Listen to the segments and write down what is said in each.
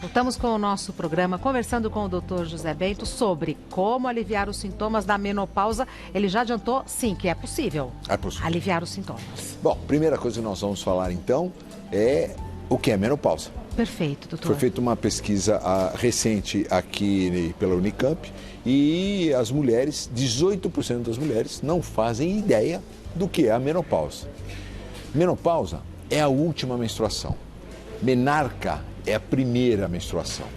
Voltamos com o nosso programa, conversando com o Dr. José Bento sobre como aliviar os sintomas da menopausa. Ele já adiantou, sim, que é possível. É possível. Aliviar os sintomas. Bom, primeira coisa que nós vamos falar então é o que é menopausa. Perfeito, doutor. Foi feita uma pesquisa recente aqui pela Unicamp e as mulheres, 18% das mulheres, não fazem ideia do que é a menopausa. Menopausa é a última menstruação. Menarca é a primeira menstruação.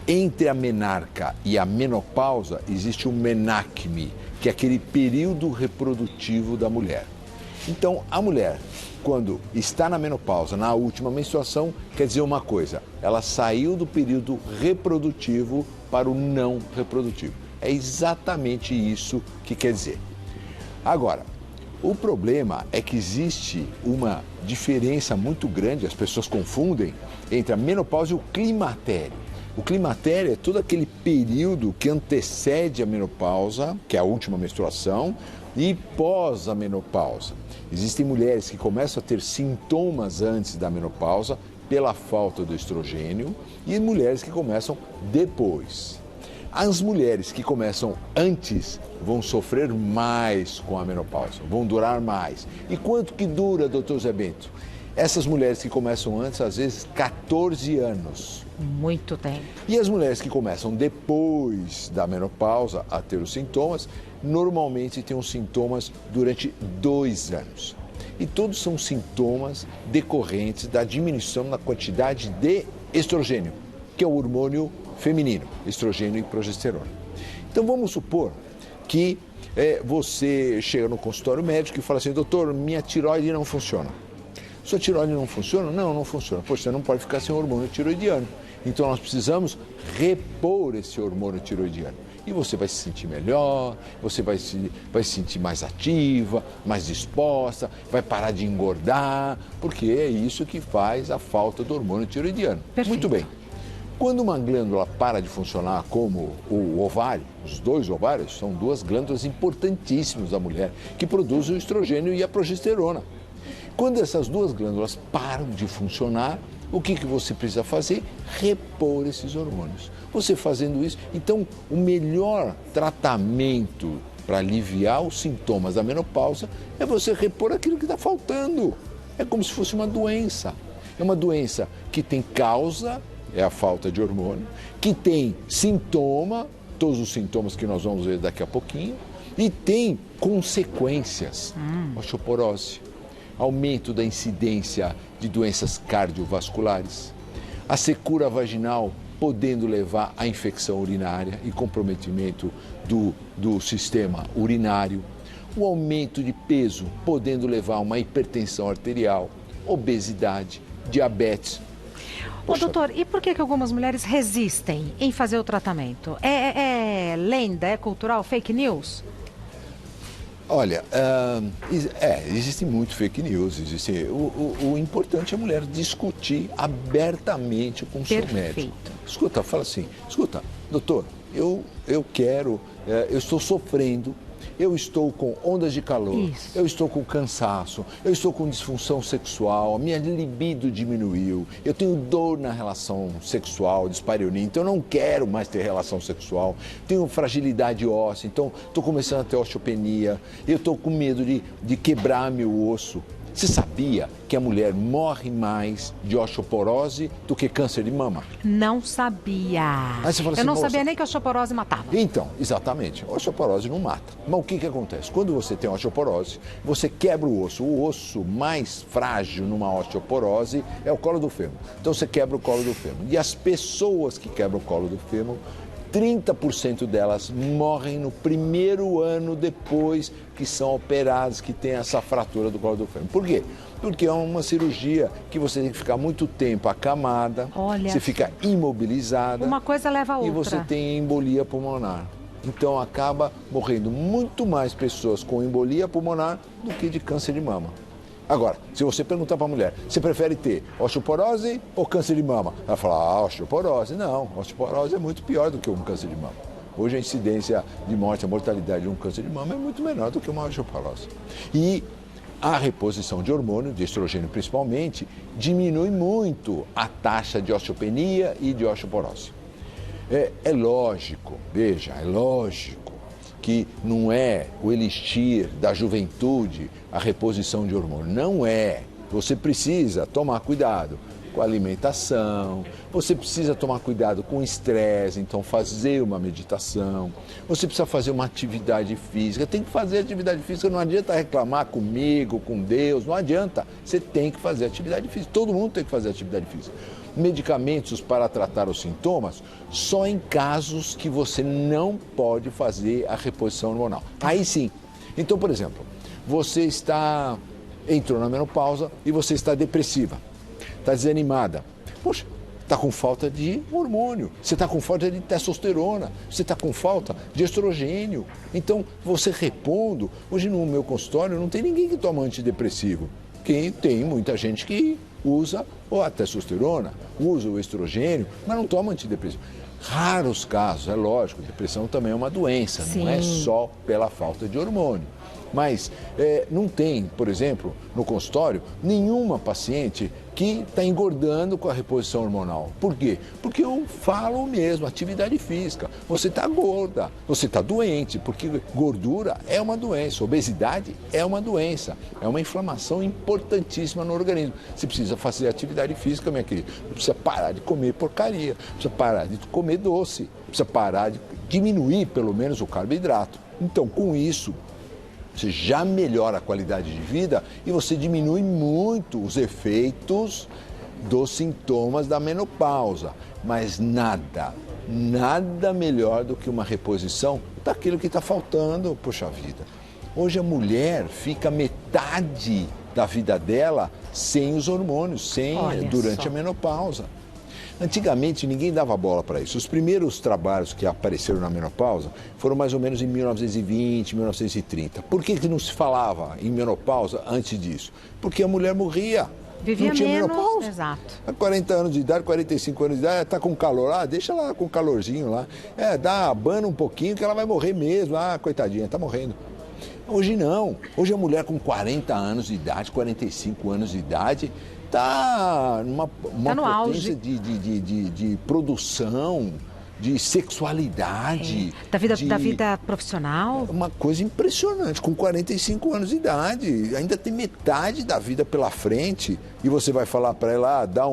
Entre a menarca e a menopausa existe o menacme, que é aquele período reprodutivo da mulher. Então, a mulher, quando está na menopausa, na última menstruação, quer dizer uma coisa, ela saiu do período reprodutivo para o não reprodutivo. É exatamente isso que quer dizer. Agora, o problema é que existe uma diferença muito grande, as pessoas confundem, entre a menopausa e o climatério. O climatério é todo aquele período que antecede a menopausa, que é a última menstruação, e pós a menopausa. Existem mulheres que começam a ter sintomas antes da menopausa pela falta do estrogênio e mulheres que começam depois. As mulheres que começam antes vão sofrer mais com a menopausa, vão durar mais. E quanto que dura, doutor Zé Bento? Essas mulheres que começam antes, às vezes 14 anos. Muito tempo. E as mulheres que começam depois da menopausa a ter os sintomas, normalmente têm os sintomas durante 2 anos. E todos são sintomas decorrentes da diminuição na quantidade de estrogênio, que é o hormônio feminino, estrogênio e progesterona. Então vamos supor que você chega no consultório médico e fala assim, doutor, minha tireoide não funciona. Sua tireoide não funciona? Não, não funciona. Poxa, você não pode ficar sem hormônio tiroidiano. Então nós precisamos repor esse hormônio tiroidiano. E você vai se sentir melhor, você vai se sentir mais ativa, mais disposta, vai parar de engordar, porque é isso que faz a falta do hormônio tiroidiano. Perfeito. Muito bem. Quando uma glândula para de funcionar, como o ovário, os 2 ovários são 2 glândulas importantíssimas da mulher, que produzem o estrogênio e a progesterona. Quando essas 2 glândulas param de funcionar, o que você precisa fazer? Repor esses hormônios. Você fazendo isso, então o melhor tratamento para aliviar os sintomas da menopausa é você repor aquilo que está faltando. É como se fosse uma doença. É uma doença que tem causa, é a falta de hormônio, que tem sintoma, todos os sintomas que nós vamos ver daqui a pouquinho, e tem consequências. Osteoporose, aumento da incidência de doenças cardiovasculares, a secura vaginal podendo levar à infecção urinária e comprometimento do sistema urinário, o aumento de peso podendo levar a uma hipertensão arterial, obesidade, diabetes. Ô, doutor, e por que algumas mulheres resistem em fazer o tratamento? É lenda, é cultural, fake news? Olha, existe muito fake news, o importante é a mulher discutir abertamente com o seu médico. Escuta, fala assim, escuta, doutor, eu estou sofrendo, eu estou com ondas de calor, eu estou com cansaço, eu estou com disfunção sexual, a minha libido diminuiu, eu tenho dor na relação sexual, dispareunia, então eu não quero mais ter relação sexual, tenho fragilidade óssea, então estou começando a ter osteopenia, eu estou com medo de quebrar meu osso. Você sabia que a mulher morre mais de osteoporose do que câncer de mama? Não sabia. Aí você fala assim, eu não sabia nem que a osteoporose matava. Então, exatamente, a osteoporose não mata. Mas o que acontece? Quando você tem osteoporose, você quebra o osso mais frágil numa osteoporose é o colo do fêmur. Então você quebra o colo do fêmur. E as pessoas que quebram o colo do fêmur, 30% delas morrem no primeiro ano depois que são operadas, que tem essa fratura do colo do fêmur. Por quê? Porque é uma cirurgia que você tem que ficar muito tempo acamada, você fica imobilizada. Uma coisa leva a outra. E você tem embolia pulmonar. Então acaba morrendo muito mais pessoas com embolia pulmonar do que de câncer de mama. Agora, se você perguntar para a mulher, você prefere ter osteoporose ou câncer de mama? Ela fala, osteoporose. Não, osteoporose é muito pior do que um câncer de mama. Hoje a incidência de morte, a mortalidade de um câncer de mama é muito menor do que uma osteoporose. E a reposição de hormônio, de estrogênio principalmente, diminui muito a taxa de osteopenia e de osteoporose. É lógico, veja, é lógico que não é o elixir da juventude a reposição de hormônio. Não é. Você precisa tomar cuidado com a alimentação, você precisa tomar cuidado com o estresse, então fazer uma meditação, você precisa fazer uma atividade física, tem que fazer atividade física, não adianta reclamar comigo, com Deus, não adianta, você tem que fazer atividade física, todo mundo tem que fazer atividade física. Medicamentos para tratar os sintomas, só em casos que você não pode fazer a reposição hormonal. Aí sim. Então, por exemplo, você entrou na menopausa e você está depressiva, está desanimada. Poxa, está com falta de hormônio, você está com falta de testosterona, você está com falta de estrogênio. Então, você repondo. Hoje no meu consultório não tem ninguém que toma antidepressivo. Tem muita gente que usa a testosterona, usa o estrogênio, mas não toma antidepressivo. Raros casos, é lógico, depressão também é uma doença, Sim. Não é só pela falta de hormônio. Mas não tem, por exemplo, no consultório, nenhuma paciente que está engordando com a reposição hormonal. Por quê? Porque eu falo mesmo, atividade física. Você está gorda, você está doente, porque gordura é uma doença, obesidade é uma doença, é uma inflamação importantíssima no organismo. Você precisa fazer atividade física, minha querida. Precisa parar de comer porcaria, precisa parar de comer doce, precisa parar de diminuir pelo menos o carboidrato. Então, com isso, você já melhora a qualidade de vida e você diminui muito os efeitos dos sintomas da menopausa. Mas nada melhor do que uma reposição daquilo que está faltando, poxa vida. Hoje a mulher fica metade da vida dela sem os hormônios, durante a menopausa. Antigamente ninguém dava bola para isso. Os primeiros trabalhos que apareceram na menopausa foram mais ou menos em 1920, 1930. Por que não se falava em menopausa antes disso? Porque a mulher morria. Vivia não tinha menos, menopausa. Exato. 40 anos de idade, 45 anos de idade, está com calor, deixa ela com calorzinho lá. Abana um pouquinho que ela vai morrer mesmo. Coitadinha, está morrendo. Hoje não. Hoje a mulher com 40 anos de idade, 45 anos de idade, está numa potência de produção, de sexualidade. Da vida profissional. Uma coisa impressionante, com 45 anos de idade, ainda tem metade da vida pela frente, e você vai falar para ela, dá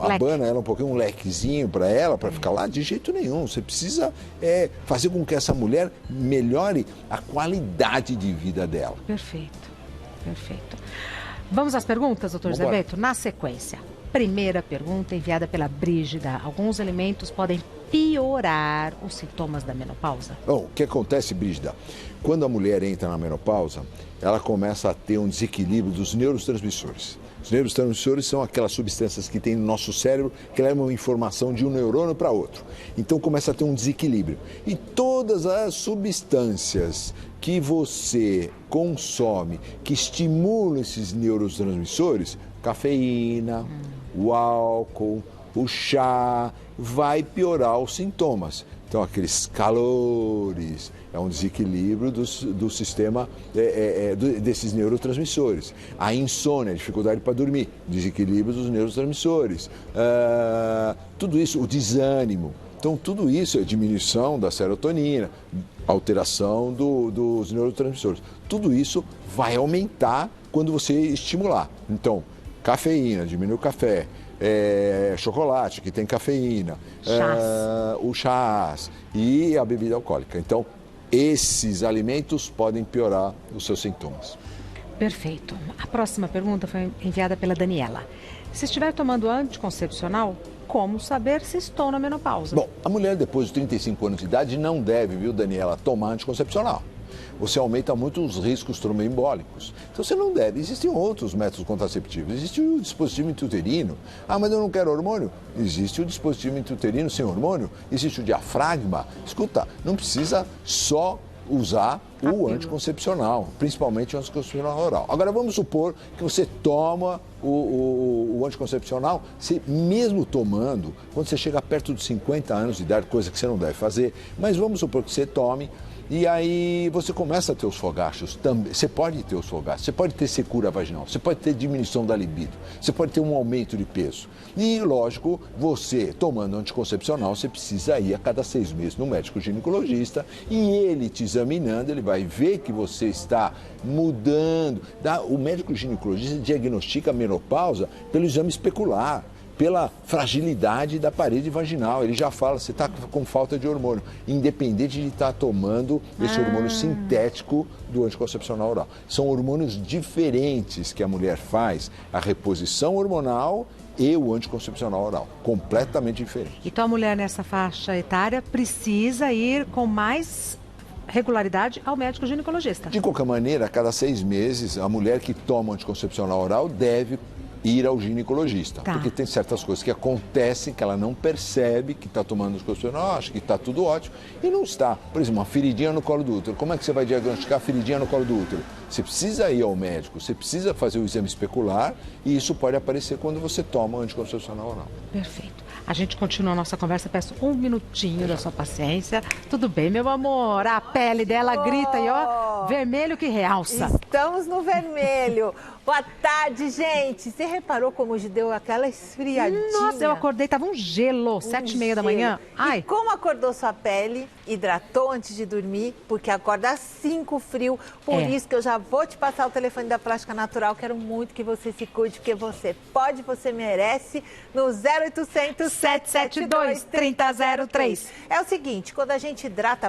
abana ela um pouquinho, um lequezinho para ela, para ficar lá, de jeito nenhum. Você precisa fazer com que essa mulher melhore a qualidade de vida dela. Perfeito. Vamos às perguntas, doutor José Bento? Na sequência, primeira pergunta enviada pela Brígida. Alguns alimentos podem piorar os sintomas da menopausa? Bom, o que acontece, Brígida? Quando a mulher entra na menopausa, ela começa a ter um desequilíbrio dos neurotransmissores. Os neurotransmissores são aquelas substâncias que tem no nosso cérebro que levam informação de um neurônio para outro. Então começa a ter um desequilíbrio. E todas as substâncias que você consome, que estimulam esses neurotransmissores, cafeína, o álcool, o chá, vai piorar os sintomas. Então, aqueles calores, é um desequilíbrio do sistema desses neurotransmissores. A insônia, a dificuldade para dormir, desequilíbrio dos neurotransmissores. Tudo isso, o desânimo. Então, tudo isso é diminuição da serotonina, alteração dos neurotransmissores. Tudo isso vai aumentar quando você estimular. Então, cafeína, diminui o café. Chocolate, que tem cafeína, o chás e a bebida alcoólica. Então, esses alimentos podem piorar os seus sintomas. Perfeito. A próxima pergunta foi enviada pela Daniela. Se estiver tomando anticoncepcional, como saber se estou na menopausa? Bom, a mulher depois de 35 anos de idade não deve, Daniela, tomar anticoncepcional. Você aumenta muito os riscos tromboembólicos. Então você não deve. Existem outros métodos contraceptivos. Existe o dispositivo intrauterino. Mas eu não quero hormônio? Existe o dispositivo intrauterino sem hormônio. Existe o diafragma. Escuta, não precisa só usar o anticoncepcional, principalmente o anticoncepcional oral. Agora vamos supor que você toma o anticoncepcional, você mesmo tomando, quando você chega perto de 50 anos de idade, coisa que você não deve fazer, mas vamos supor que você tome E aí você começa a ter os fogachos também. Você pode ter os fogachos, você pode ter secura vaginal, você pode ter diminuição da libido, você pode ter um aumento de peso. E, lógico, você tomando anticoncepcional, você precisa ir a cada 6 meses no médico ginecologista e ele te examinando, ele vai ver que você está mudando. O médico ginecologista diagnostica a menopausa pelo exame especular, pela fragilidade da parede vaginal. Ele já fala, você está com falta de hormônio, independente de estar tomando esse hormônio sintético do anticoncepcional oral. São hormônios diferentes que a mulher faz, a reposição hormonal e o anticoncepcional oral, completamente diferente. Então a mulher nessa faixa etária precisa ir com mais regularidade ao médico ginecologista. De qualquer maneira, a cada 6 meses, a mulher que toma anticoncepcional oral deve ir ao ginecologista, porque tem certas coisas que acontecem que ela não percebe que está tomando anticoncepcional, acha que está tudo ótimo e não está. Por exemplo, uma feridinha no colo do útero. Como é que você vai diagnosticar a feridinha no colo do útero? Você precisa ir ao médico, você precisa fazer o exame especular e isso pode aparecer quando você toma anticoncepcional oral. Perfeito. A gente continua a nossa conversa, peço um minutinho da sua paciência. Tudo bem, meu amor? A pele dela grita e ó, vermelho que realça. Estamos no vermelho. Boa tarde, gente. Você reparou como hoje deu aquela esfriadinha? Nossa, eu acordei, tava um gelo, 7h30 da manhã. Ai. E como acordou sua pele? Hidratou antes de dormir, porque acorda assim com frio. Por isso que eu já vou te passar o telefone da Plástica Natural. Quero muito que você se cuide, porque você pode, você merece, no 0800 772 3003. É o seguinte, quando a gente hidrata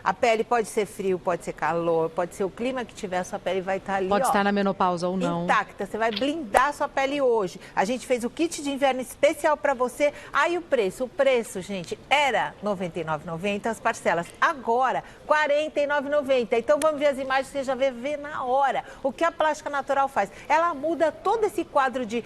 a pele pode ser frio, pode ser calor, pode ser o clima que tiver, a sua pele vai estar ali, pode estar na menopausa ou não. Intacta, você vai blindar a sua pele hoje. A gente fez o kit de inverno especial para você. Aí o preço, gente, era R$ 99,90 as parcelas. Agora, R$ 49,90. Então vamos ver as imagens, você já vai ver na hora. O que a Plástica Natural faz? Ela muda todo esse quadro de,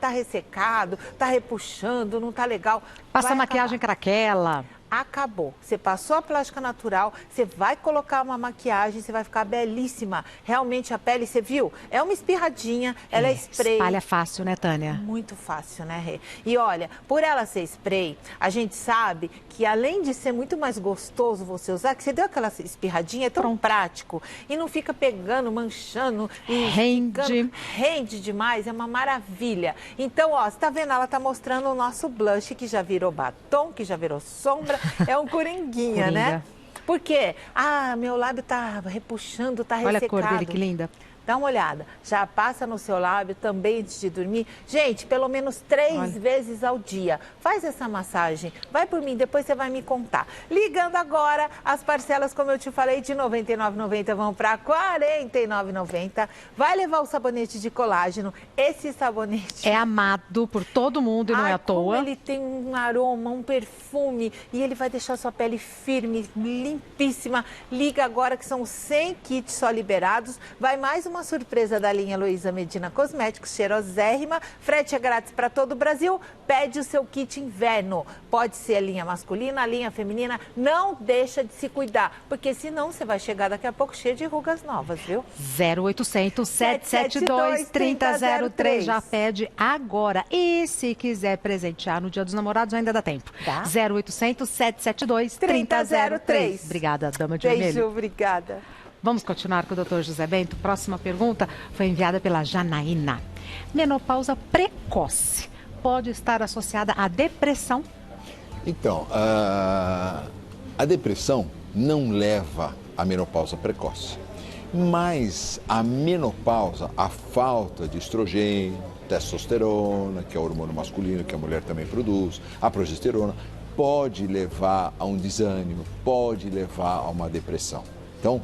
tá ressecado, tá repuxando, não tá legal. Passa maquiagem craquela. Acabou. Você passou a Plástica Natural, você vai colocar uma maquiagem, você vai ficar belíssima. Realmente a pele, você viu? É uma espirradinha, ela é spray. Espalha fácil, né, Tânia? Muito fácil, né, Rê? E olha, por ela ser spray, a gente sabe que além de ser muito mais gostoso você usar, que você deu aquela espirradinha, é tão prático. E não fica pegando, manchando. E rende demais, é uma maravilha. Então, ó, você tá vendo? Ela tá mostrando o nosso blush, que já virou batom, que já virou sombra. É um coringuinha, né? Por quê? Meu lábio tá repuxando, tá ressecado. Olha a cor dele, que linda. Dá uma olhada, já passa no seu lábio também antes de dormir. Gente, pelo menos 3 vezes ao dia. Faz essa massagem, vai por mim, depois você vai me contar. Ligando agora, as parcelas, como eu te falei, de R$ 99,90 vão para R$ 49,90. Vai levar o sabonete de colágeno. Esse sabonete... é amado por todo mundo e não é à toa. Ele tem um aroma, um perfume e ele vai deixar sua pele firme, limpíssima. Liga agora que são 100 kits só liberados. Vai mais uma surpresa da linha Luísa Medina Cosméticos, cheirosérrima, frete é grátis para todo o Brasil, pede o seu kit inverno, pode ser a linha masculina, a linha feminina, não deixa de se cuidar, porque senão você vai chegar daqui a pouco cheio de rugas novas, viu? 0800 772 3003, já pede agora, e se quiser presentear no Dia dos Namorados ainda dá tempo, 0800 772 3003. Obrigada, dama de vermelho. Beijo, obrigada. Vamos continuar com o Dr. José Bento. Próxima pergunta foi enviada pela Janaína. Menopausa precoce pode estar associada à depressão? Então, a depressão não leva à menopausa precoce, mas a menopausa, a falta de estrogênio, testosterona, que é o hormônio masculino que a mulher também produz, a progesterona, pode levar a um desânimo, pode levar a uma depressão. Então,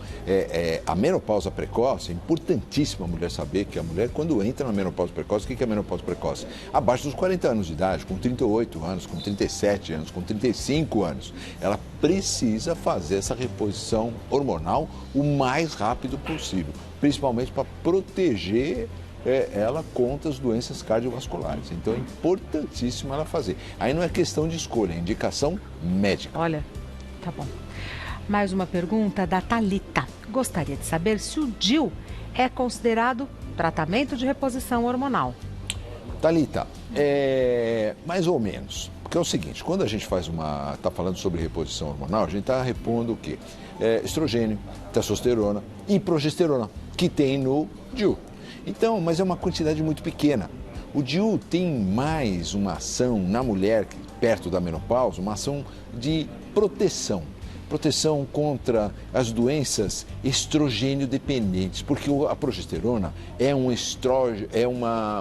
a menopausa precoce, é importantíssimo a mulher saber que a mulher, quando entra na menopausa precoce, o que é a menopausa precoce? Abaixo dos 40 anos de idade, com 38 anos, com 37 anos, com 35 anos, ela precisa fazer essa reposição hormonal o mais rápido possível, principalmente para proteger ela contra as doenças cardiovasculares. Então, é importantíssimo ela fazer. Aí não é questão de escolha, é indicação médica. Olha, tá bom. Mais uma pergunta da Thalita. Gostaria de saber se o DIU é considerado tratamento de reposição hormonal. Thalita, mais ou menos. Porque é o seguinte, quando a gente está falando sobre reposição hormonal, a gente está repondo o quê? Estrogênio, testosterona e progesterona, que tem no DIU. Então, mas é uma quantidade muito pequena. O DIU tem mais uma ação na mulher, perto da menopausa, uma ação de proteção contra as doenças estrogênio dependentes, porque a progesterona é um estrógeno,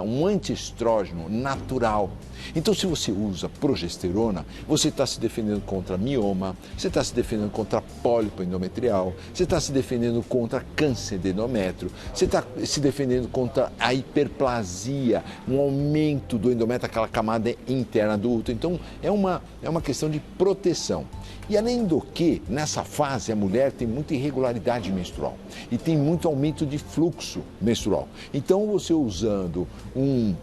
um antiestrógeno natural. Então, se você usa progesterona, você está se defendendo contra mioma, você está se defendendo contra pólipo endometrial, você está se defendendo contra câncer de endométrio, você está se defendendo contra a hiperplasia, um aumento do endométrio, aquela camada interna do útero. Então, é uma questão de proteção. E além do que, nessa fase a mulher tem muita irregularidade menstrual e tem muito aumento de fluxo menstrual. Então você usando um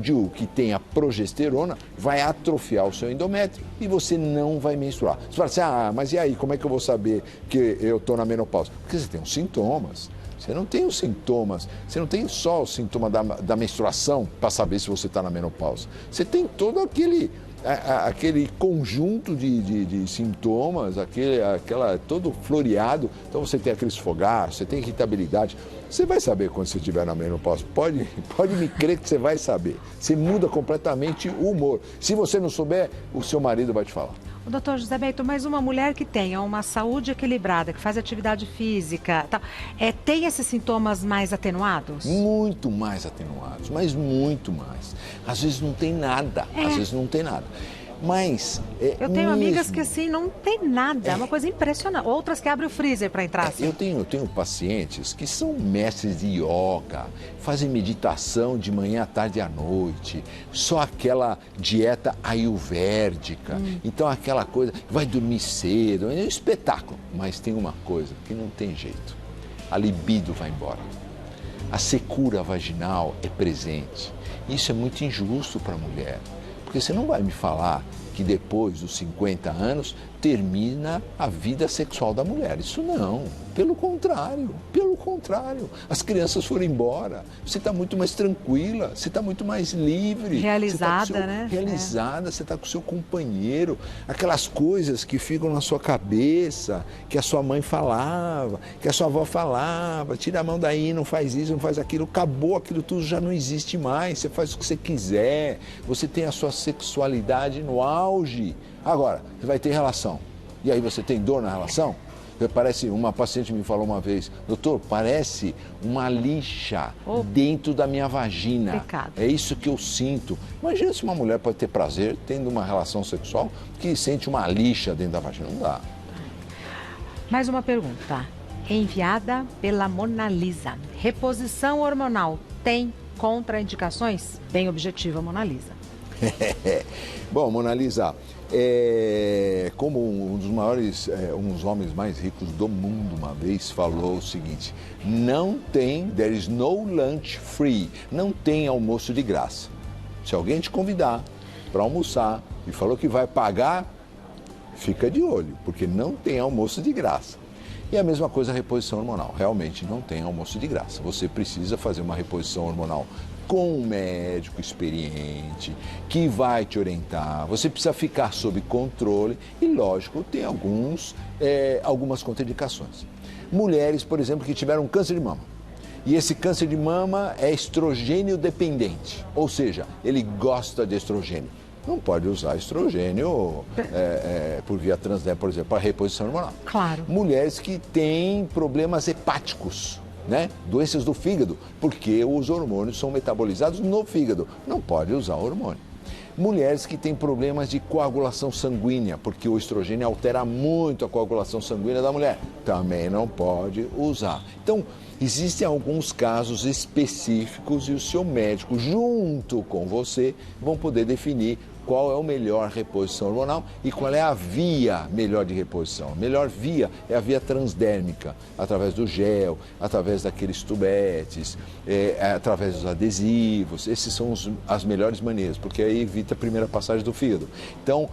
DIU que tem a progesterona vai atrofiar o seu endométrio e você não vai menstruar. Você fala assim, mas e aí, como é que eu vou saber que eu estou na menopausa? Porque você tem os sintomas. Você não tem os sintomas, você não tem só o sintoma da menstruação para saber se você está na menopausa. Você tem todo aquele conjunto de sintomas, todo floreado. Então você tem aqueles fogares, você tem irritabilidade. Você vai saber quando você estiver na menopausa. Pode me crer que você vai saber. Você muda completamente o humor. Se você não souber, o seu marido vai te falar. O doutor José Bento, mas uma mulher que tenha uma saúde equilibrada, que faz atividade física, tem esses sintomas mais atenuados? Muito mais atenuados, mas muito mais. Às vezes não tem nada, Mas eu tenho amigas que assim não tem nada, é uma coisa impressionante. Outras que abrem o freezer para entrar. Assim. Eu tenho pacientes que são mestres de yoga, fazem meditação de manhã, à tarde e à noite, só aquela dieta ayurvédica. Então aquela coisa, vai dormir cedo, é um espetáculo. Mas tem uma coisa que não tem jeito, a libido vai embora. A secura vaginal é presente. Isso é muito injusto para a mulher. Porque você não vai me falar que depois dos 50 anos termina a vida sexual da mulher. Isso não. Pelo contrário. As crianças foram embora. Você está muito mais tranquila, você está muito mais livre. Realizada, né? Realizada, você está com o seu companheiro. Aquelas coisas que ficam na sua cabeça, que a sua mãe falava, que a sua avó falava, tira a mão daí, não faz isso, não faz aquilo. Acabou, aquilo tudo já não existe mais. Você faz o que você quiser. Você tem a sua sexualidade no auge. Agora, você vai ter relação. E aí você tem dor na relação? Parece, uma paciente me falou uma vez, doutor, parece uma lixa dentro da minha vagina. Pecado. É isso que eu sinto. Imagina se uma mulher pode ter prazer tendo uma relação sexual que sente uma lixa dentro da vagina. Não dá. Mais uma pergunta, enviada pela Mona Lisa. Reposição hormonal tem contraindicações? Bem objetiva, Mona Lisa. Bom, Mona Lisa, como um dos homens mais ricos do mundo uma vez falou o seguinte, there is no lunch free, não tem almoço de graça. Se alguém te convidar para almoçar e falou que vai pagar, fica de olho, porque não tem almoço de graça. E a mesma coisa a reposição hormonal, realmente não tem almoço de graça. Você precisa fazer uma reposição hormonal com um médico experiente que vai te orientar. Você precisa ficar sob controle e, lógico, tem algumas contraindicações. Mulheres, por exemplo, que tiveram câncer de mama. E esse câncer de mama é estrogênio dependente, ou seja, ele gosta de estrogênio. Não pode usar estrogênio por via transdérmica, por exemplo, para reposição hormonal. Claro. Mulheres que têm problemas hepáticos, doenças do fígado, porque os hormônios são metabolizados no fígado. Não pode usar hormônio. Mulheres que têm problemas de coagulação sanguínea, porque o estrogênio altera muito a coagulação sanguínea da mulher. Também não pode usar. Então, existem alguns casos específicos e o seu médico, junto com você, vão poder definir qual é a melhor reposição hormonal e qual é a via melhor de reposição. A melhor via é a via transdérmica, através do gel, através daqueles tubetes, através dos adesivos. Esses são as melhores maneiras, porque aí evita a primeira passagem do fígado. Então,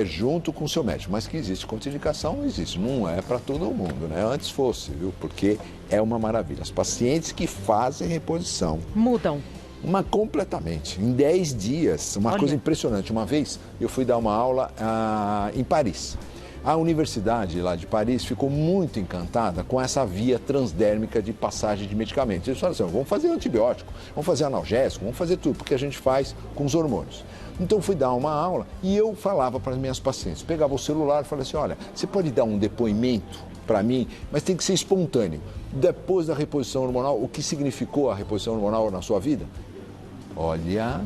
junto com o seu médico. Mas que existe contraindicação, existe. Não é para todo mundo, Antes fosse, viu? Porque é uma maravilha. As pacientes que fazem reposição Mas completamente. Em 10 dias, uma coisa impressionante. Uma vez eu fui dar uma aula em Paris. A universidade lá de Paris ficou muito encantada com essa via transdérmica de passagem de medicamentos. Eles falaram assim, vamos fazer antibiótico, vamos fazer analgésico, vamos fazer tudo, porque a gente faz com os hormônios. Então fui dar uma aula e eu falava para as minhas pacientes, pegava o celular e falava assim, olha, você pode dar um depoimento para mim, mas tem que ser espontâneo. Depois da reposição hormonal, o que significou a reposição hormonal na sua vida? Olha,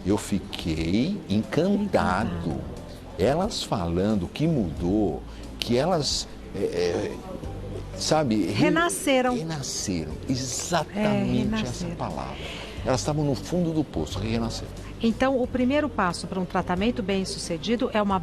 eu fiquei encantado. Elas falando que mudou, que elas, sabe... Renasceram. Renasceram, exatamente renasceram. essa palavra. Elas estavam no fundo do poço, renasceram. Então, o primeiro passo para um tratamento bem-sucedido é uma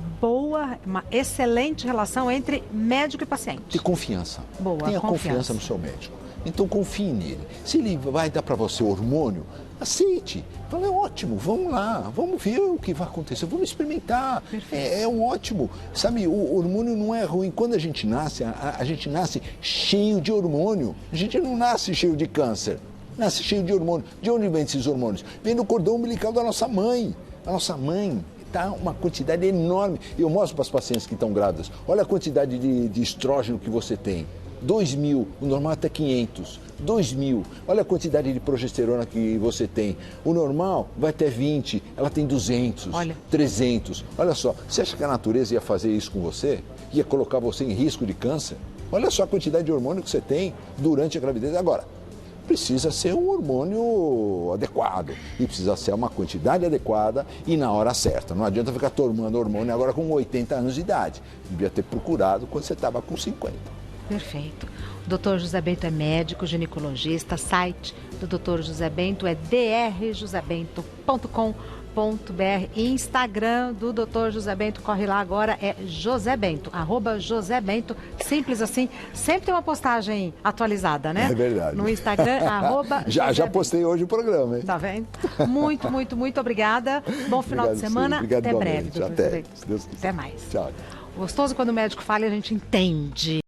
excelente relação entre médico e paciente. Ter confiança. Boa, Tenha confiança no seu médico. Então, confie nele. Se ele vai dar para você hormônio, aceite. Fala, é ótimo, vamos lá, vamos ver o que vai acontecer, vamos experimentar. É um ótimo. Sabe, o hormônio não é ruim. Quando a gente nasce, a gente nasce cheio de hormônio. A gente não nasce cheio de câncer, nasce cheio de hormônio. De onde vem esses hormônios? Vem do cordão umbilical da nossa mãe. A nossa mãe está uma quantidade enorme. Eu mostro para as pacientes que estão grávidas, olha a quantidade de estrógeno que você tem. 2.000, o normal é até 500, 2.000, olha a quantidade de progesterona que você tem, o normal vai até 20, ela tem 200, 300, olha só, você acha que a natureza ia fazer isso com você? Ia colocar você em risco de câncer? Olha só a quantidade de hormônio que você tem durante a gravidez. Agora, precisa ser um hormônio adequado e precisa ser uma quantidade adequada e na hora certa. Não adianta ficar tomando hormônio agora com 80 anos de idade, devia ter procurado quando você estava com 50. Perfeito. O Dr. José Bento é médico, ginecologista. Site do Dr. José Bento é drjosebento.com.br. Instagram do Dr. José Bento, corre lá agora, é José Bento, @José Bento. Simples assim. Sempre tem uma postagem atualizada, né? É verdade. No Instagram, Já postei hoje o programa, hein? Tá vendo? Muito, muito, muito obrigada. Bom final de semana. Obrigado, até breve, Até, se Deus quiser. Até mais. Tchau. Gostoso quando o médico fala e a gente entende.